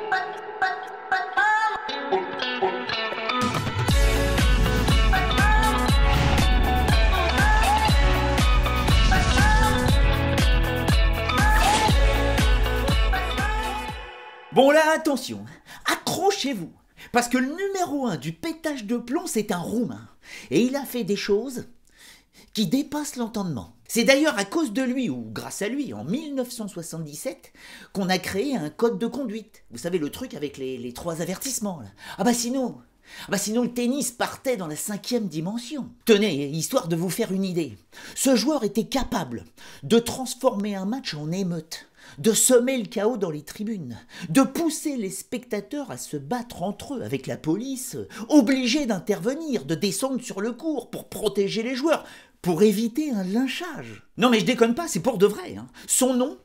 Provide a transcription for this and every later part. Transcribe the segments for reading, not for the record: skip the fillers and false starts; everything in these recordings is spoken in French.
Bon là, attention, accrochez-vous, parce que le numéro 1 du pétage de plomb, c'est un Roumain. Et il a fait des choses qui dépassent l'entendement. C'est d'ailleurs à cause de lui, ou grâce à lui, en 1977, qu'on a créé un code de conduite. Vous savez, le truc avec les 3 avertissements, là. Ah bah sinon le tennis partait dans la 5e dimension. Tenez, histoire de vous faire une idée, ce joueur était capable de transformer un match en émeute, de semer le chaos dans les tribunes, de pousser les spectateurs à se battre entre eux avec la police, obligés d'intervenir, de descendre sur le court pour protéger les joueurs, pour éviter un lynchage. Non mais je déconne pas, c'est pour de vrai. Son nom,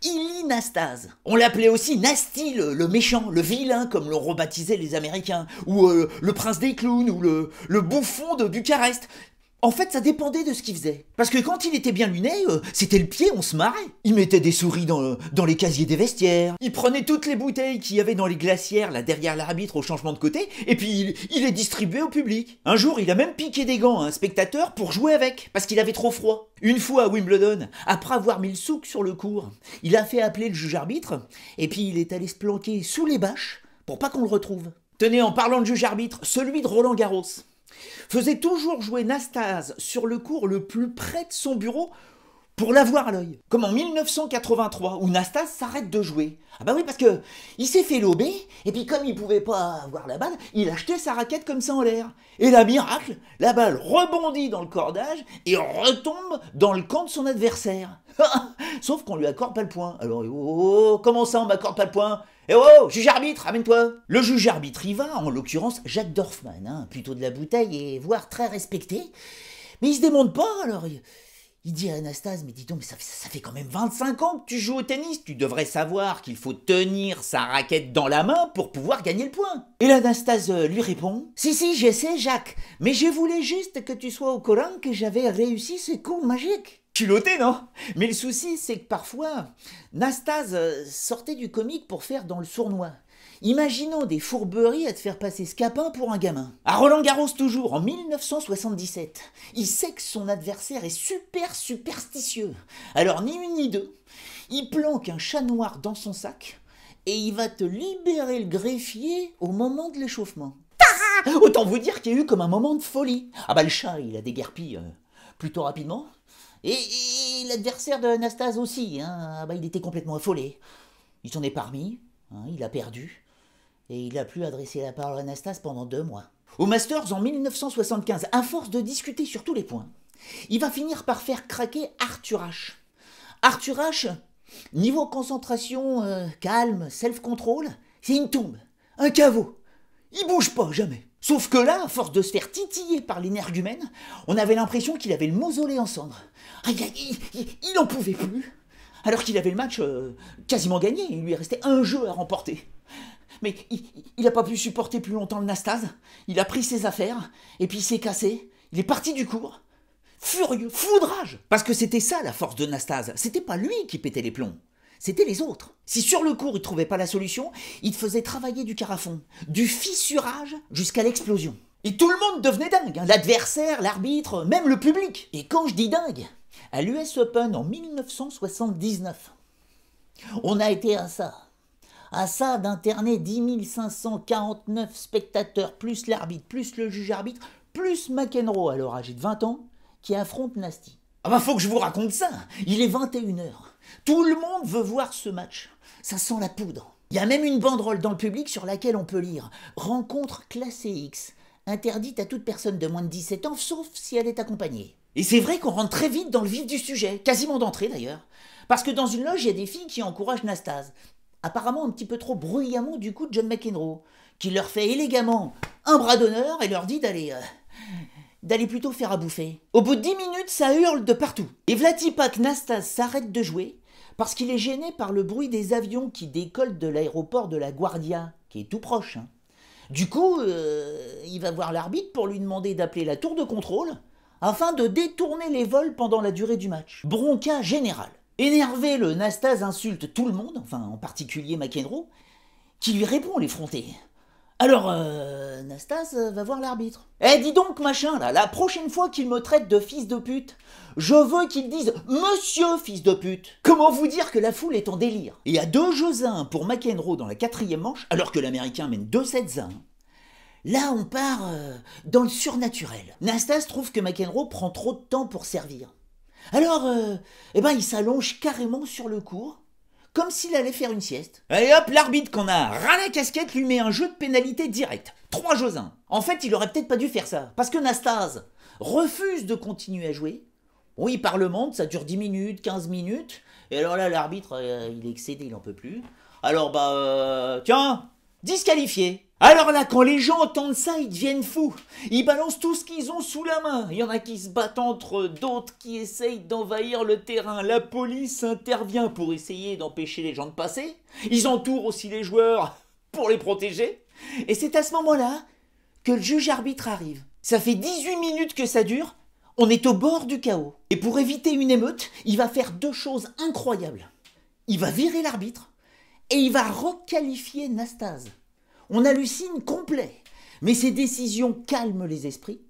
Ilie Nastase. On l'appelait aussi Nasty, le méchant, le vilain, comme l'ont rebaptisé les Américains, ou le prince des clowns, ou le bouffon de Bucarest. En fait, ça dépendait de ce qu'il faisait. Parce que quand il était bien luné, c'était le pied, on se marrait. Il mettait des souris dans les casiers des vestiaires. Il prenait toutes les bouteilles qu'il y avait dans les glacières, là derrière l'arbitre au changement de côté, et puis il les distribuait au public. Un jour, il a même piqué des gants à un spectateur pour jouer avec, parce qu'il avait trop froid. Une fois à Wimbledon, après avoir mis le souk sur le court, il a fait appeler le juge-arbitre, et puis il est allé se planquer sous les bâches pour pas qu'on le retrouve. Tenez, en parlant de juge-arbitre, celui de Roland-Garros faisait toujours jouer Nastase sur le court le plus près de son bureau pour l'avoir à l'œil. Comme en 1983, où Nastase s'arrête de jouer. Ah bah oui, parce que il s'est fait lober, et puis comme il pouvait pas avoir la balle, il a jeté sa raquette comme ça en l'air. Et là, miracle, la balle rebondit dans le cordage et retombe dans le camp de son adversaire. Sauf qu'on lui accorde pas le point. Alors, oh, comment ça on m'accorde pas le point? Eh oh, juge-arbitre, amène-toi. Le juge-arbitre y va, en l'occurrence Jacques Dorfman, plutôt de la bouteille et voire très respecté. Mais il se démonte pas, alors il dit à Anastase, mais dis donc, mais ça fait quand même 25 ans que tu joues au tennis, tu devrais savoir qu'il faut tenir sa raquette dans la main pour pouvoir gagner le point. Et l'Anastase lui répond, si, je sais Jacques, mais je voulais juste que tu sois au courant que j'avais réussi ce coup magique. Culotté, non? Mais le souci, c'est que parfois, Nastase sortait du comique pour faire dans le sournois. Imaginons des fourberies à te faire passer Scapin pour un gamin. À Roland-Garros toujours, en 1977, il sait que son adversaire est super superstitieux. Alors ni une ni deux, il planque un chat noir dans son sac et il va te libérer le greffier au moment de l'échauffement. Autant vous dire qu'il y a eu comme un moment de folie. Ah bah le chat, il a déguerpi plutôt rapidement. Et l'adversaire de Nastase aussi, ah bah il était complètement affolé. Il s'en est parmi, il a perdu. Et il a plus adressé la parole à Nastase pendant 2 mois. Au Masters en 1975, à force de discuter sur tous les points, il va finir par faire craquer Arthur Ashe. Arthur Ashe, niveau concentration, calme, self-control, c'est une tombe, un caveau. Il bouge pas, jamais. Sauf que là, à force de se faire titiller par l'énergumène, on avait l'impression qu'il avait le mausolée en cendres. Il en pouvait plus. Alors qu'il avait le match quasiment gagné, il lui restait un jeu à remporter. Mais il n'a pas pu supporter plus longtemps le Nastase. Il a pris ses affaires, et puis il s'est cassé. Il est parti du cours. Furieux, foudrage. Parce que c'était ça la force de Nastase. C'était pas lui qui pétait les plombs. C'était les autres. Si sur le cours il trouvait pas la solution, il faisait travailler du carafon. Du fissurage jusqu'à l'explosion. Et tout le monde devenait dingue. L'adversaire, l'arbitre, même le public. Et quand je dis dingue, à l'US Open en 1979, on a été à ça d'interner 10 549 spectateurs, plus l'arbitre, plus le juge-arbitre, plus McEnroe, alors âgé de 20 ans, qui affronte Nasty. Ah bah faut que je vous raconte ça. Il est 21h. Tout le monde veut voir ce match. Ça sent la poudre. Il y a même une banderole dans le public sur laquelle on peut lire « Rencontre classée X, interdite à toute personne de moins de 17 ans, sauf si elle est accompagnée ». Et c'est vrai qu'on rentre très vite dans le vif du sujet, quasiment d'entrée d'ailleurs. Parce que dans une loge, il y a des filles qui encouragent Nastase. Apparemment un petit peu trop bruyamment du coup de John McEnroe, qui leur fait élégamment un bras d'honneur et leur dit d'aller plutôt faire à bouffer. Au bout de 10 minutes, ça hurle de partout. Et Vlatipak Nastase s'arrête de jouer parce qu'il est gêné par le bruit des avions qui décollent de l'aéroport de la Guardia, qui est tout proche. Du coup, il va voir l'arbitre pour lui demander d'appeler la tour de contrôle afin de détourner les vols pendant la durée du match. Bronca général. Énervé, le Nastase insulte tout le monde, enfin en particulier McEnroe, qui lui répond l'effronté. Alors, Nastase va voir l'arbitre. Eh, dis donc, machin, là, la prochaine fois qu'il me traite de fils de pute, je veux qu'il dise « Monsieur fils de pute ». Comment vous dire que la foule est en délire? Et à 2-1 pour McEnroe dans la 4e manche, alors que l'Américain mène 2-7-1. Là, on part dans le surnaturel. Nastase trouve que McEnroe prend trop de temps pour servir. Alors, il s'allonge carrément sur le court, comme s'il allait faire une sieste. Et hop, l'arbitre qu'on a ras la casquette lui met un jeu de pénalité direct. 3-1. En fait, il aurait peut-être pas dû faire ça, parce que Nastase refuse de continuer à jouer. Bon, il parlemente, ça dure 10 minutes, 15 minutes, et alors là, l'arbitre, il est excédé, il en peut plus. Alors, tiens, disqualifié. Alors là, quand les gens entendent ça, ils deviennent fous. Ils balancent tout ce qu'ils ont sous la main. Il y en a qui se battent entre eux, d'autres qui essayent d'envahir le terrain. La police intervient pour essayer d'empêcher les gens de passer. Ils entourent aussi les joueurs pour les protéger. Et c'est à ce moment-là que le juge arbitre arrive. Ça fait 18 minutes que ça dure. On est au bord du chaos. Et pour éviter une émeute, il va faire 2 choses incroyables. Il va virer l'arbitre et il va requalifier Nastase. On hallucine complet, mais ces décisions calment les esprits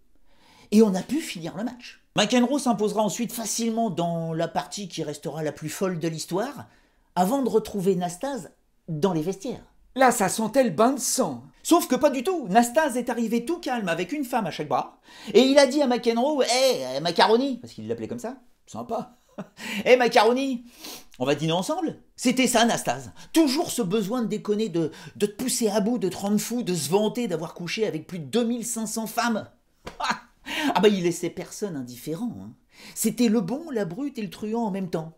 et on a pu finir le match. McEnroe s'imposera ensuite facilement dans la partie qui restera la plus folle de l'histoire, avant de retrouver Nastase dans les vestiaires. Là, ça sentait le bain de sang. Sauf que pas du tout. Nastase est arrivé tout calme avec une femme à chaque bras et il a dit à McEnroe « Hey, Macaroni !» parce qu'il l'appelait comme ça. Sympa. « Hey, Macaroni, on va dîner ensemble ?» C'était ça, Nastase. Toujours ce besoin de déconner, de te pousser à bout, de te rendre fou, de se vanter d'avoir couché avec plus de 2500 femmes. Il laissait personne indifférent. Hein. C'était le bon, la brute et le truand en même temps.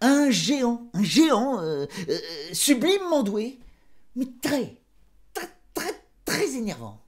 Un géant sublimement doué, mais très énervant.